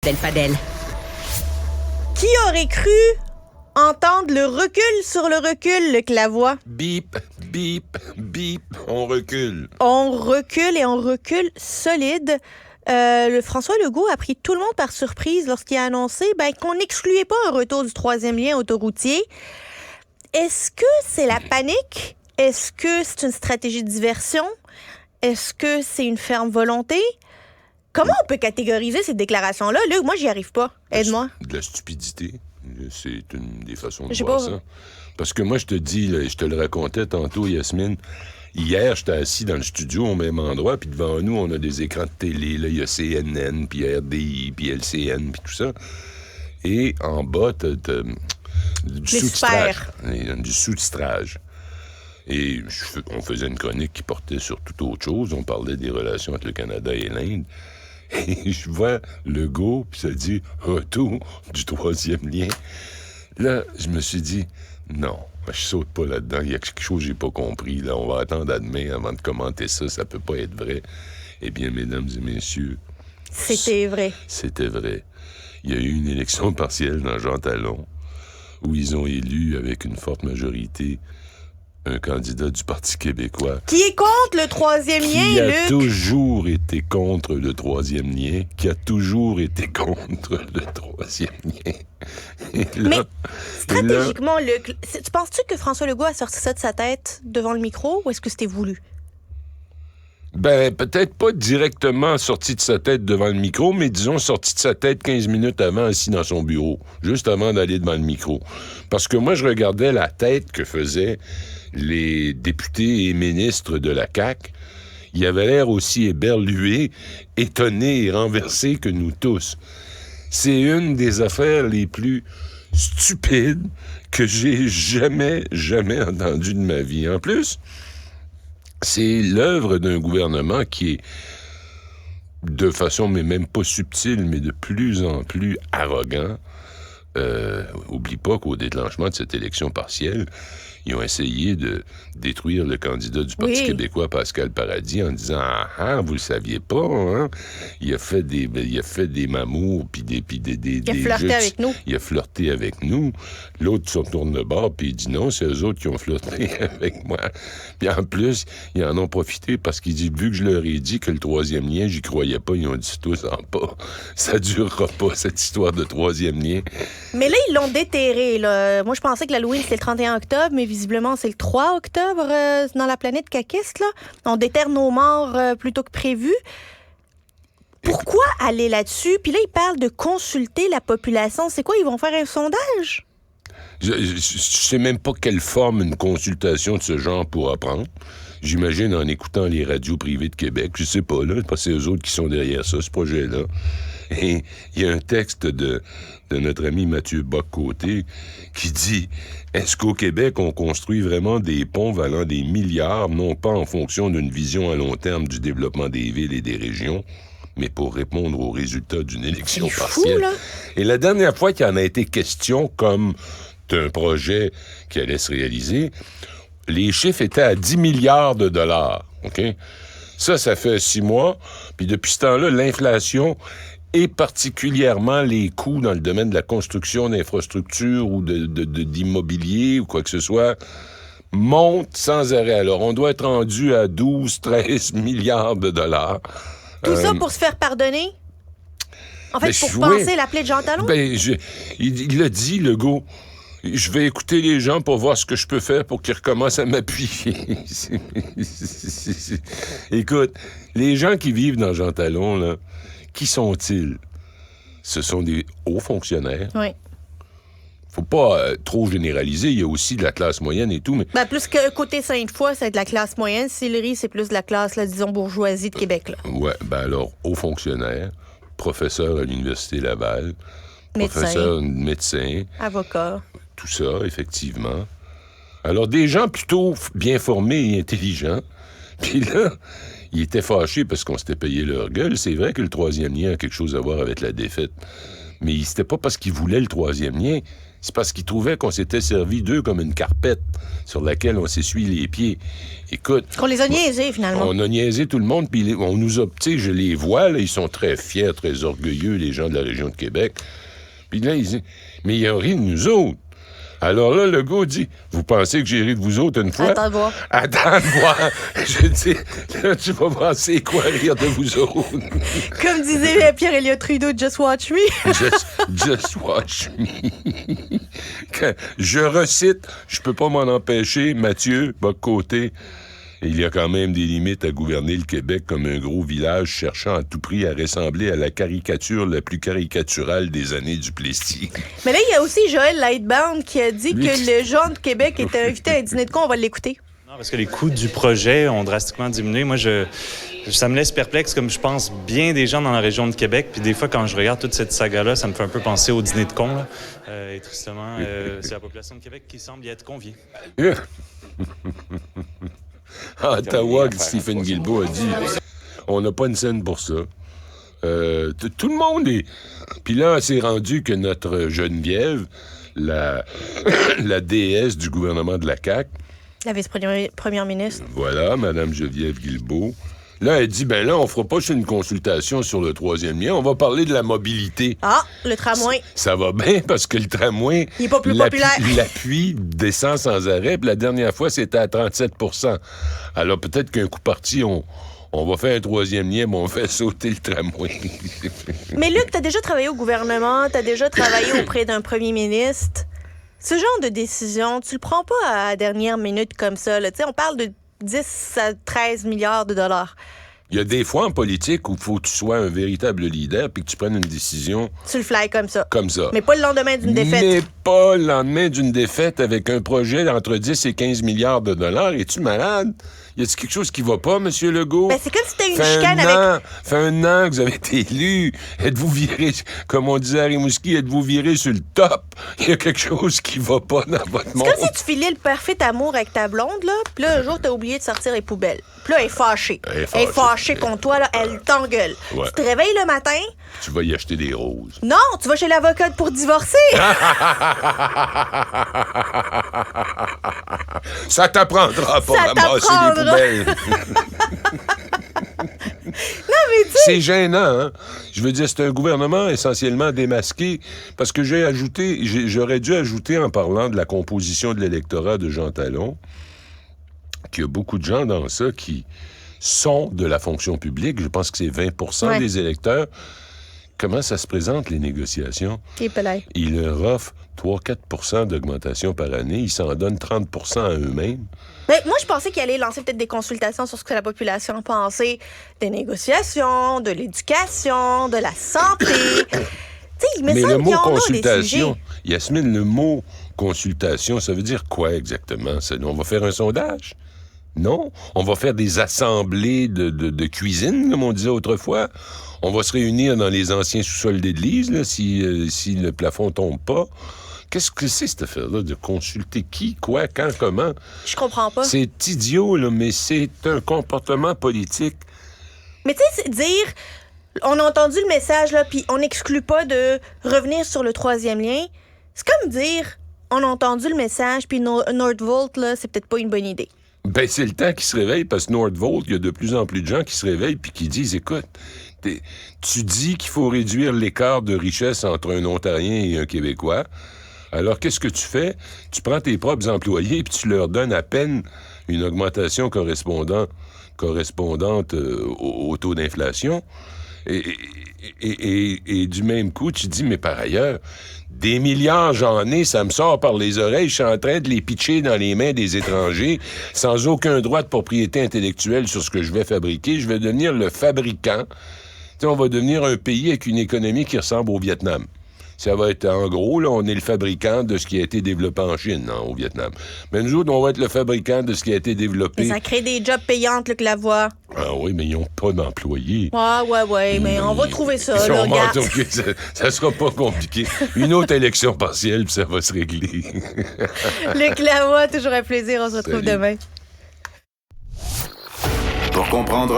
Del Fadel. Qui aurait cru entendre le recul sur le recul, le Clavois? Bip, bip, bip, on recule. On recule et on recule solide. Le François Legault a pris tout le monde par surprise lorsqu'il a annoncé qu'on n'excluait pas un retour du troisième lien autoroutier. Est-ce que c'est la panique? Est-ce que c'est une stratégie de diversion? Est-ce que c'est une ferme volonté? Comment on peut catégoriser cette déclaration-là? Luc, moi, j'y arrive pas. Aide-moi. De la stupidité. C'est une des façons de Je sais voir pas. ça. Parce que moi, je te dis, là, je te le racontais tantôt, Yasmine, hier, j'étais assis dans le studio au même endroit, puis devant nous, on a des écrans de télé. Là, il y a CNN, puis RDI, puis LCN, puis tout ça. Et en bas, t'as du sous-titrage. Du sous-titrage. Et on faisait une chronique qui portait sur toute autre chose. On parlait des relations entre le Canada et l'Inde. Et je vois Legault, puis ça dit « Retour du troisième lien ». Là, je me suis dit « Non, je saute pas là-dedans. Il y a quelque chose que j'ai pas compris. Là, on va attendre à demain avant de commenter ça. Ça peut pas être vrai. » Eh bien, mesdames et messieurs... C'était vrai. C'était vrai. Il y a eu une élection partielle dans Jean Talon où ils ont élu avec une forte majorité un candidat du Parti québécois. Qui est contre le troisième lien, Qui a Luc? toujours été contre le troisième lien. Qui a toujours été contre le troisième lien. Et là, Mais stratégiquement, Luc, tu penses-tu que François Legault a sorti ça de sa tête devant le micro ou est-ce que c'était voulu? Peut-être pas directement sorti de sa tête devant le micro, mais disons sorti de sa tête 15 minutes avant, assis dans son bureau, juste avant d'aller devant le micro. Parce que moi, je regardais la tête que faisaient les députés et ministres de la CAQ. Ils avaient l'air aussi éberlués, étonnés et renversés que nous tous. C'est une des affaires les plus stupides que j'ai jamais entendues de ma vie. En plus, c'est l'œuvre d'un gouvernement qui est, de façon, mais même pas subtile, mais de plus en plus arrogant. Oublie pas qu'au déclenchement de cette élection partielle, ils ont essayé de détruire le candidat du Parti québécois, Pascal Paradis, en disant « Ah, vous le saviez pas, hein? Il a fait des mamours, puis des Il a flirté avec nous. Il a flirté avec nous. » L'autre se tourne le bord, puis il dit « Non, c'est eux autres qui ont flirté avec moi. » Puis en plus, ils en ont profité parce qu'ils disent « Vu que je leur ai dit que le troisième lien, j'y croyais pas, ils ont dit tous en pas. Ça durera pas, cette histoire de troisième lien. » Mais là, ils l'ont déterré. Là. Moi, je pensais que l'Halloween, c'était le 31 octobre, mais visiblement, c'est le 3 octobre dans la planète caquiste. Là. On déterre nos morts plutôt que prévu. Pourquoi aller là-dessus? Puis là, ils parlent de consulter la population. C'est quoi? Ils vont faire un sondage? Je sais même pas quelle forme une consultation de ce genre pourra prendre. J'imagine en écoutant les radios privées de Québec. Je sais pas, là, parce que c'est eux autres qui sont derrière ça, ce projet-là. Et il y a un texte de notre ami Mathieu Bock-Côté qui dit « Est-ce qu'au Québec, on construit vraiment des ponts valant des milliards, non pas en fonction d'une vision à long terme du développement des villes et des régions, mais pour répondre aux résultats d'une élection partielle? » Fou, là. Et la dernière fois qu'il en a été question comme d'un projet qui allait se réaliser, les chiffres étaient à 10 milliards de dollars. OK? Ça fait 6 mois. Puis depuis ce temps-là, l'inflation et particulièrement les coûts dans le domaine de la construction d'infrastructures ou d'immobilier ou quoi que ce soit montent sans arrêt. Alors, on doit être rendu à 12-13 milliards de dollars. Tout ça pour se faire pardonner? En fait, pour penser l'appeler de Jean Talon? Il l'a dit, Legault. Je vais écouter les gens pour voir ce que je peux faire pour qu'ils recommencent à m'appuyer. Écoute, les gens qui vivent dans Jean Talon, là, qui sont-ils? Ce sont des hauts fonctionnaires. Oui. Faut pas trop généraliser. Il y a aussi de la classe moyenne et tout, mais... Plus que côté Sainte-Foy, c'est de la classe moyenne. Sillery, c'est plus de la classe, là, disons, bourgeoisie de Québec. Là. Ouais, alors, hauts fonctionnaires, professeur à l'Université Laval, professeur médecin, avocat. Tout ça, effectivement. Alors, des gens plutôt bien formés et intelligents. Puis là, ils étaient fâchés parce qu'on s'était payé leur gueule. C'est vrai que le troisième lien a quelque chose à voir avec la défaite. Mais c'était pas parce qu'ils voulaient le troisième lien, c'est parce qu'ils trouvaient qu'on s'était servi d'eux comme une carpette sur laquelle on s'essuie les pieds. Écoute... Qu'on les a niaisés, finalement. On a niaisé tout le monde, puis on nous a... Tu sais, je les vois, là, ils sont très fiers, très orgueilleux, les gens de la région de Québec. Puis là, ils disent, mais il a ri de nous autres. Alors là, le gars dit, vous pensez que j'ai ri de vous autres une fois? Attends de voir. Attends de voir. Je dis, là, tu vas penser quoi rire de vous autres? Comme disait Pierre-Éliott Trudeau, just watch me. Just watch me. Je recite, je peux pas m'en empêcher, Mathieu, Bock-Côté. Il y a quand même des limites à gouverner le Québec comme un gros village cherchant à tout prix à ressembler à la caricature la plus caricaturale des années du Plessis. Mais là, il y a aussi Joël Lightbound qui a dit que le Jean de Québec était invité à un dîner de con. On va l'écouter. Non, parce que les coûts du projet ont drastiquement diminué. Moi, ça me laisse perplexe, comme je pense bien des gens dans la région de Québec. Puis des fois, quand je regarde toute cette saga-là, ça me fait un peu penser au dîner de con. Là. Et tristement, c'est la population de Québec qui semble y être conviée. À Ottawa, Stephen Guilbeault a dit on n'a pas une scène pour ça. Tout le monde est... Puis là, c'est rendu que notre Geneviève, la déesse du gouvernement de la CAQ... La vice-première ministre. Voilà, Mme Geneviève Guilbeault. Là, elle dit, ben là, on fera pas juste une consultation sur le troisième lien, on va parler de la mobilité. Ah, le tramway. Ça va bien parce que le tramway... Il est pas plus populaire. L'appui descend sans arrêt, puis la dernière fois, c'était à 37 %. Alors, peut-être qu'un coup parti, on va faire un troisième lien, mais on fait sauter le tramway. Mais Luc, t'as déjà travaillé au gouvernement, t'as déjà travaillé auprès d'un premier ministre. Ce genre de décision, tu le prends pas à la dernière minute comme ça. Là. On parle de 10 à 13 milliards de dollars. Il y a des fois en politique où il faut que tu sois un véritable leader puis que tu prennes une décision... Tu le fly comme ça. Comme ça. Mais pas le lendemain d'une défaite. Mais pas le lendemain d'une défaite avec un projet d'entre 10 et 15 milliards de dollars. Es-tu malade? Y a-t-il quelque chose qui va pas, M. Legault? Ben, c'est comme si t'as une chicane avec... Fait un an que vous avez été élu. Êtes-vous viré, comme on disait à Rimouski, êtes-vous viré sur le top? Il y a quelque chose qui va pas dans votre monde. C'est comme si tu filais le parfait amour avec ta blonde, là, puis là, un jour, t'as oublié de sortir les poubelles. Puis là, elle est fâchée. Elle est fâchée contre toi, là, elle t'engueule. Ouais. Tu te réveilles le matin... Tu vas y acheter des roses. Non, tu vas chez l'avocate pour divorcer. Ça t'apprendra pas à ramasser les poubelles. Non, mais tu sais... C'est gênant, hein? Je veux dire, c'est un gouvernement essentiellement démasqué, parce que j'aurais dû ajouter, en parlant de la composition de l'électorat de Jean Talon, qu'il y a beaucoup de gens dans ça qui sont de la fonction publique. Je pense que c'est 20 des électeurs. Comment ça se présente, les négociations? Ils leur offrent 3-4 d'augmentation par année. Ils s'en donnent 30 à eux-mêmes. Mais moi, je pensais qu'il allait lancer peut-être des consultations sur ce que la population pensait des négociations, de l'éducation, de la santé. Mais le mot consultation, Yasmine, le mot consultation, ça veut dire quoi exactement? On va faire un sondage? Non. On va faire des assemblées de cuisine, comme on disait autrefois. On va se réunir dans les anciens sous-sols d'église, là, si le plafond tombe pas. Qu'est-ce que c'est, cette affaire-là, de consulter qui, quoi, quand, comment? Je comprends pas. C'est idiot, là, mais c'est un comportement politique. Mais tu sais, dire... On a entendu le message, là, puis on n'exclut pas de revenir sur le troisième lien. C'est comme dire... On a entendu le message, puis Nordvolt, là, c'est peut-être pas une bonne idée. Ben, c'est le temps qui se réveille, parce que Nordvolt, il y a de plus en plus de gens qui se réveillent puis qui disent, écoute, tu dis qu'il faut réduire l'écart de richesse entre un Ontarien et un Québécois. Alors, qu'est-ce que tu fais? Tu prends tes propres employés puis tu leur donnes à peine une augmentation correspondante au taux d'inflation. Et du même coup, tu dis, mais par ailleurs, des milliards j'en ai, ça me sort par les oreilles, je suis en train de les pitcher dans les mains des étrangers, sans aucun droit de propriété intellectuelle sur ce que je vais fabriquer. Je vais devenir le fabricant. T'sais, on va devenir un pays avec une économie qui ressemble au Vietnam. Ça va être, en gros, là, on est le fabricant de ce qui a été développé en Chine, au Vietnam. Mais nous autres, on va être le fabricant de ce qui a été développé... Mais ça crée des jobs payantes, Luc Lavoie. Ah oui, mais ils n'ont pas d'employés. Ouais, mais on va trouver ça, là, regarde. Okay, ça sera pas compliqué. Une autre élection partielle, puis ça va se régler. Luc Lavoie, toujours un plaisir. On se retrouve demain. Pour comprendre